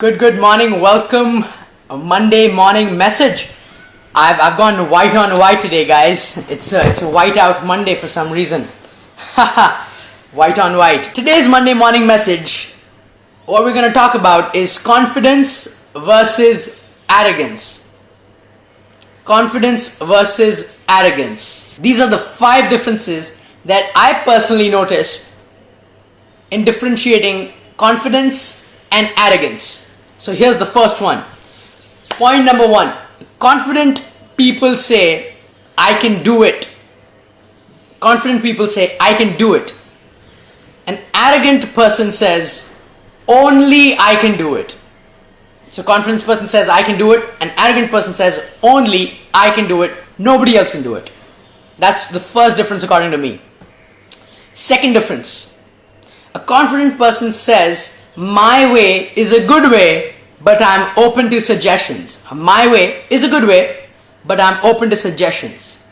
Good morning. Welcome. A Monday morning message. I've gone white on white today, guys. It's a white out Monday for some reason. White on white. Today's Monday morning message. What we're going to talk about is confidence versus arrogance. Confidence versus arrogance. These are the 5 differences that I personally notice in differentiating confidence and arrogance. So here's the first one. Point number 1. Confident people say, I can do it. Confident people say, I can do it. An arrogant person says, only I can do it. So confident person says, I can do it. An arrogant person says, only I can do it. Nobody else can do it. That's the first difference according to me. Second difference. A confident person says, my way is a good way, but I'm open to suggestions. My way is a good way, but I'm open to suggestions.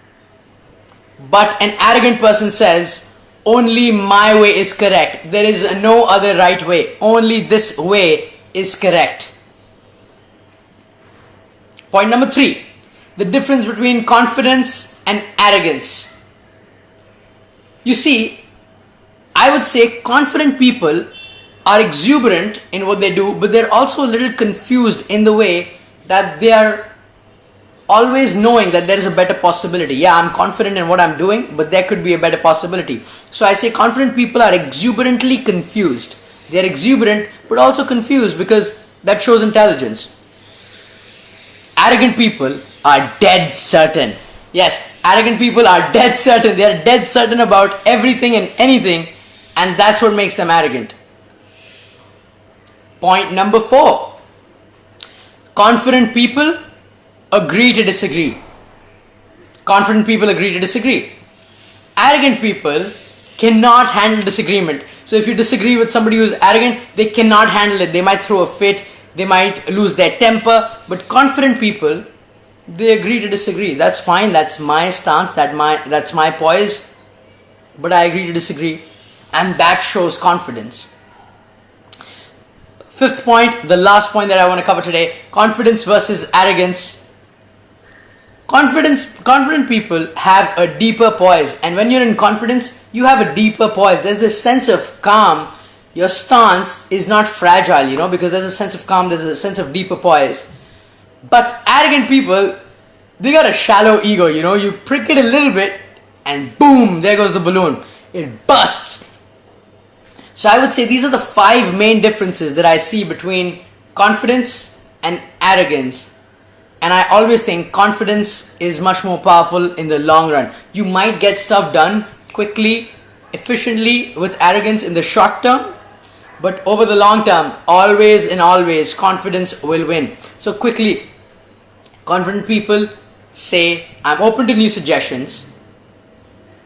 But an arrogant person says, only my way is correct. There is no other right way. Only this way is correct. Point number 3. The difference between confidence and arrogance. You see, I would say confident people are exuberant in what they do, but they're also a little confused in the way that they are always knowing that there is a better possibility. Yeah, I'm confident in what I'm doing, but there could be a better possibility. So I say confident people are exuberantly confused. They're exuberant, but also confused because that shows intelligence. Arrogant people are dead certain. Yes, arrogant people are dead certain. They are dead certain about everything and anything, and that's what makes them arrogant. Point number 4. Confident people agree to disagree. Confident people agree to disagree. Arrogant people cannot handle disagreement. So if you disagree with somebody who's arrogant, they cannot handle it. They might throw a fit. They might lose their temper. But confident people, they agree to disagree. That's fine. That's my stance. That's my poise. But I agree to disagree. And that shows confidence. 5th point, the last point that I want to cover today, confidence versus arrogance. Confident people have a deeper poise, and when you're in confidence, you have a deeper poise. There's this sense of calm. Your stance is not fragile, because there's a sense of calm, there's a sense of deeper poise. But arrogant people, they got a shallow ego, you prick it a little bit, and boom, there goes the balloon. It bursts. So I would say these are the 5 main differences that I see between confidence and arrogance. And I always think confidence is much more powerful in the long run. You might get stuff done quickly, efficiently with arrogance in the short term. But over the long term, always and always, confidence will win. So quickly, confident people say, I'm open to new suggestions.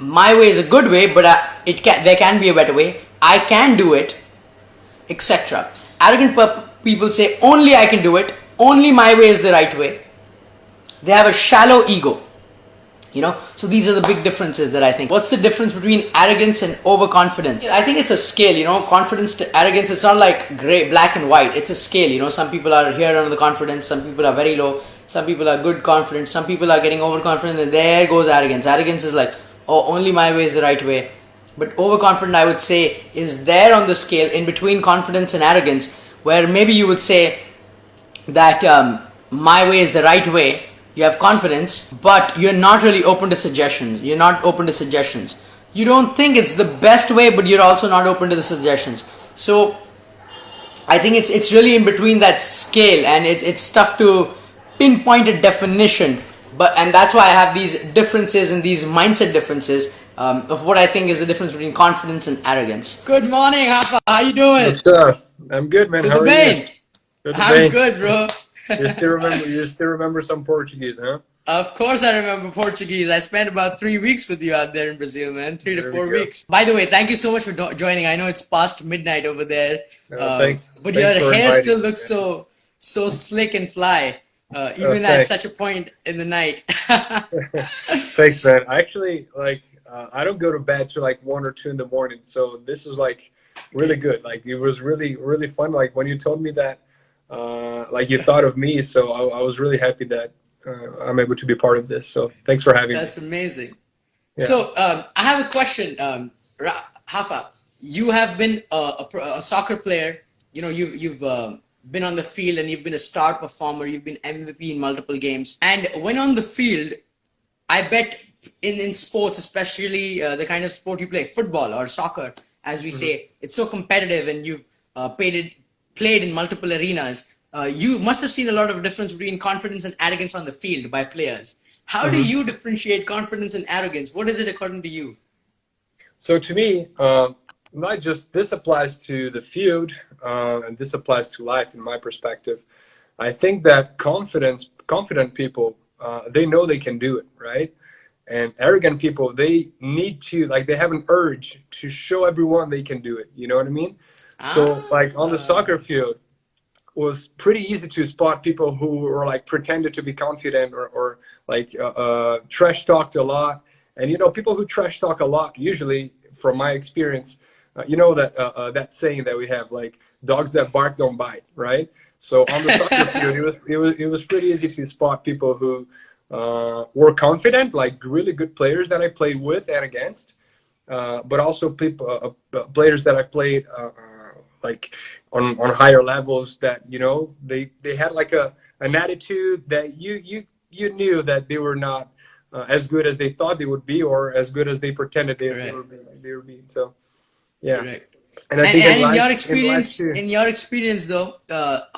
My way is a good way, but there can be a better way. I can do it, etc. Arrogant people say, only I can do it, only my way is the right way. They have a shallow ego, So these are the big differences that I think. What's the difference between arrogance and overconfidence? I think it's a scale, confidence to arrogance. It's not like gray, black and white. It's a scale, Some people are here on the confidence, some people are very low, some people are good confident, some people are getting overconfident, and there goes arrogance. Arrogance is like, oh, only my way is the right way. But overconfident, I would say, is there on the scale in between confidence and arrogance, where maybe you would say that my way is the right way. You have confidence, but you're not really open to suggestions. You're not open to suggestions. You don't think it's the best way, but you're also not open to the suggestions. So I think it's really in between that scale, and it's tough to pinpoint a definition. And that's why I have these differences and these mindset differences. Of what I think is the difference between confidence and arrogance. Good morning, Rafa. How you doing? What's up? I'm good, man. How are you? I'm good, bro. You still remember some Portuguese, huh? Of course I remember Portuguese. I spent about 3 weeks with you out there in Brazil, man. 3 to 4 weeks. By the way, thank you so much for joining. I know it's past midnight over there. Thanks. But Thanks your hair still me, looks so slick and fly, even at such a point in the night. Thanks, man. I actually, I don't go to bed till like 1 or 2 in the morning. So this was like really good. Like it was really, really fun. Like when you told me that like you thought of me. So I was really happy that I'm able to be part of this. So thanks for having me. That's amazing. Yeah. So I have a question, Rafa. You have been a soccer player. You know, you've been on the field and you've been a star performer. You've been MVP in multiple games. And when on the field, I bet in sports, especially the kind of sport you play, football or soccer, as we say, it's so competitive, and you've played in multiple arenas. You must have seen a lot of difference between confidence and arrogance on the field by players. How do you differentiate confidence and arrogance? What is it according to you? So to me, not just this applies to the field, and this applies to life. In my perspective, I think that confident people, they know they can do it, right? And arrogant people, they need to, like, they have an urge to show everyone they can do it. You know what I mean? So, like on the soccer field, was pretty easy to spot people who were like pretended to be confident, or like trash talked a lot. And you know, people who trash talk a lot, usually, from my experience, you know that that saying that we have, like, dogs that bark don't bite, right? So on the soccer field, it was pretty easy to spot people who were confident, like really good players that I played with and against, but also people players that I've played like on higher levels, that, you know, they had like an attitude that you knew that they were not as good as they thought they would be, or as good as they pretended they were being. So yeah. Correct. And I think in your experience though,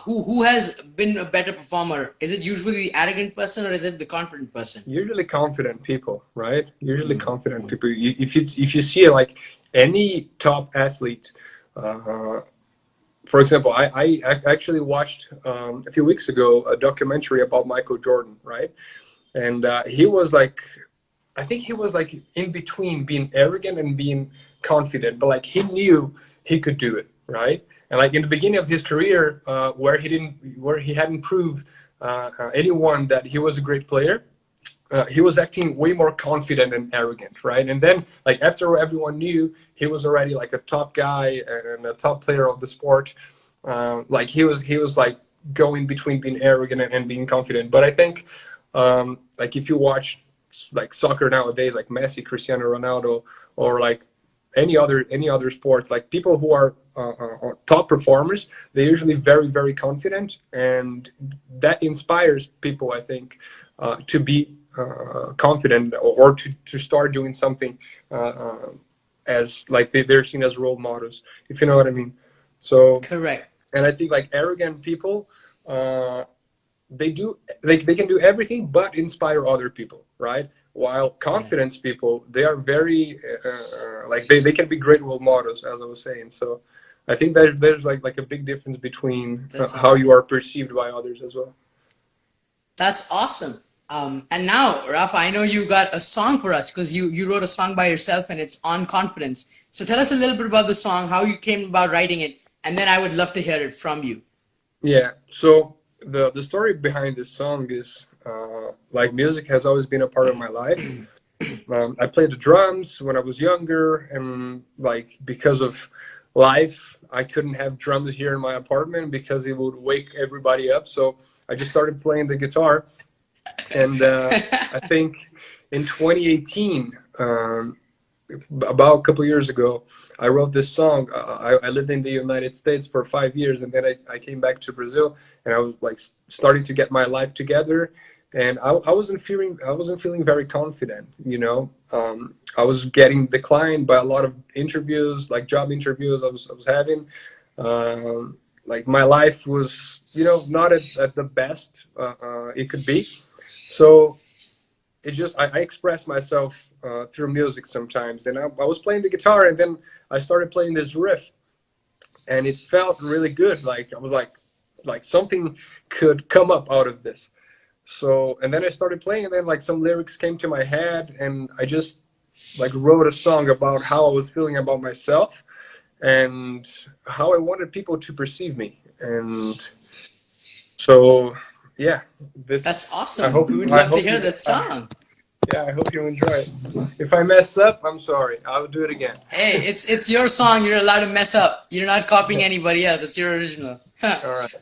who has been a better performer? Is it usually the arrogant person, or is it the confident person? Usually confident people, right? Usually confident people. If you see like any top athlete, for example, I actually watched a few weeks ago a documentary about Michael Jordan, right? And he was like, I think he was like in between being arrogant and being confident, but like he knew he could do it, right? And like in the beginning of his career, where he hadn't proved anyone that he was a great player, he was acting way more confident and arrogant, right? And then, like, after everyone knew he was already like a top guy and a top player of the sport, like he was like going between being arrogant and being confident. But I think, like, if you watch like soccer nowadays, like Messi, Cristiano Ronaldo, or like any other sports, like people who are top performers, they're usually very, very confident, and that inspires people, I think, to be confident, or to start doing something as like they're seen as role models, if you know what I mean. So correct. And I think like arrogant people, they can do everything but inspire other people, right? While confidence people, they are very like they can be great role models, as I was saying. So I think that there's like a big difference between how you are perceived by others as well. That's awesome. And now, Rafa, I know you got a song for us, because you wrote a song by yourself, and it's on confidence. So tell us a little bit about the song, how you came about writing it, and then I would love to hear it from you. Yeah. So the story behind this song is, like, music has always been a part of my life. I played the drums when I was younger, and like because of life, I couldn't have drums here in my apartment because it would wake everybody up. So I just started playing the guitar, and I think in 2018, about a couple years ago, I wrote this song. I lived in the United States for 5 years, and then I came back to Brazil, and I was like starting to get my life together, and I wasn't feeling very confident. You know, I was getting declined by a lot of interviews, like job interviews I was having. Like my life was, you know, not at the best it could be. So I express myself through music sometimes, and I was playing the guitar, and then I started playing this riff, and it felt really good. Like I was like something could come up out of this. So, and then I started playing, and then like some lyrics came to my head, and I just like wrote a song about how I was feeling about myself and how I wanted people to perceive me. And so yeah, that's awesome. We would love to hear that song. Yeah, I hope you enjoy it. If I mess up, I'm sorry. I'll do it again. Hey, it's your song. You're allowed to mess up. You're not copying anybody else. It's your original. All right.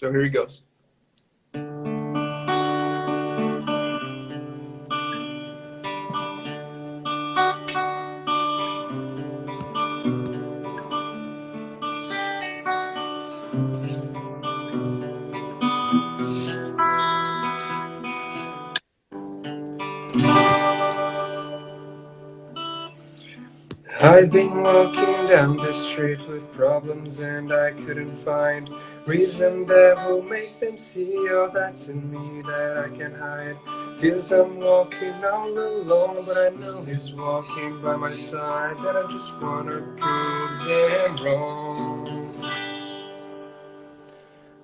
So here he goes. I've been walking down the street with problems and I couldn't find reason that will make them see all that's in me that I can hide. Feels I'm walking all alone, but I know he's walking by my side, and I just wanna prove them wrong.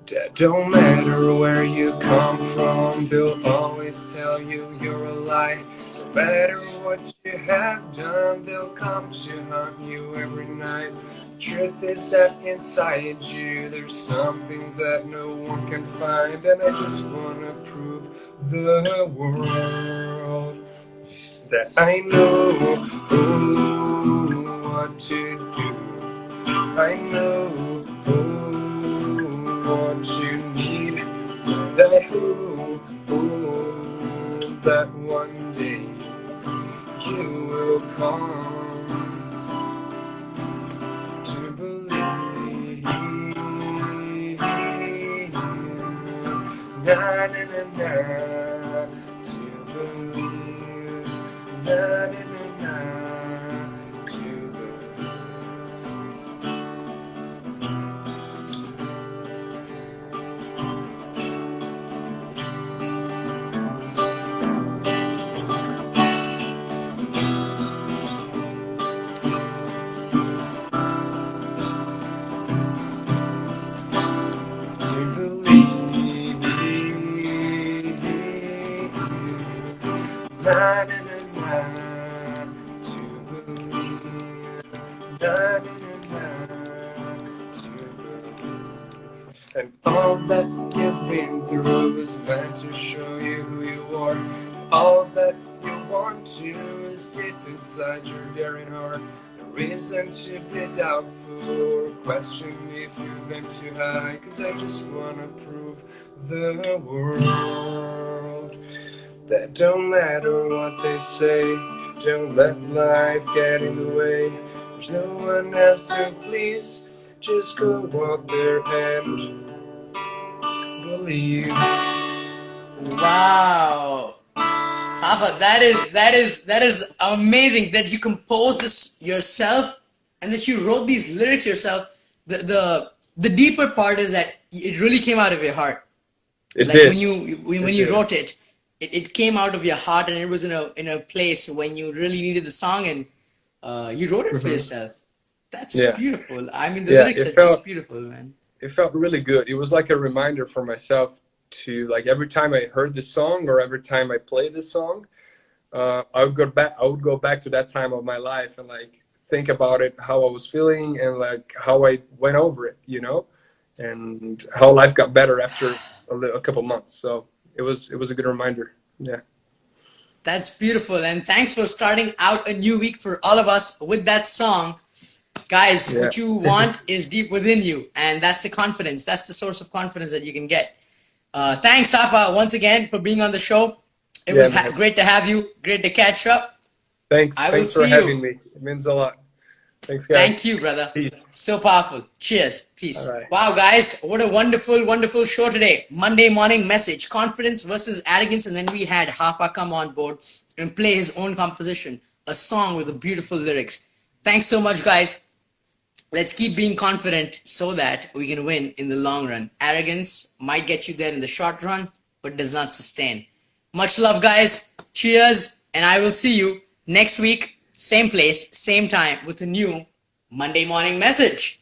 That don't matter where you come from, they'll always tell you you're a lie. No matter what you have done, they'll come to hunt you every night. The truth is that inside you, there's something that no one can find, and I just wanna prove the world that I know what to do. I know what you need, and I hope that one day you will come to believe. Na na na na, to believe. Na na na na, to believe. Na, na, na, na, to believe. Na, na, na, na, to believe. And all that you've been through is meant to show you who you are. All that you want to is deep inside your daring heart. No reason to be doubtful or question if you've been too high, 'cause I just wanna prove the world that don't matter what they say, don't let life get in the way. There's no one else to please, just go out there and believe. Wow. Rafa, that is amazing that you composed this yourself and that you wrote these lyrics yourself. The deeper part is that it really came out of your heart. It Like did. when you wrote it, it came out of your heart, and it was in a place when you really needed the song, and you wrote it for yourself. That's Yeah. beautiful. I mean, the Yeah, lyrics it are just felt beautiful, man. it felt really good. It was like a reminder for myself to, like, every time I heard this song or every time I played this song, I would go back. I would go back to that time of my life and like think about it, how I was feeling, and like how I went over it, and how life got better after a couple months. So it was a good reminder. Yeah. That's beautiful, and thanks for starting out a new week for all of us with that song. Guys, Yeah. what you want is deep within you, and that's the confidence. That's the source of confidence that you can get. Thanks, Rafa, once again for being on the show. It Yeah, was man. great to have you. Great to catch up. Thanks. I will Thanks for see having you. me. It means a lot. Thanks, guys. Thank you, brother. Peace. So powerful. Cheers. Peace. All right. Wow, guys, what a wonderful, wonderful show today. Monday morning message, confidence versus arrogance, and then we had Rafa come on board and play his own composition, a song with beautiful lyrics. Thanks so much, guys. Let's keep being confident so that we can win in the long run. Arrogance might get you there in the short run, but does not sustain. Much love, guys. Cheers, and I will see you next week, same place, same time, with a new Monday morning message.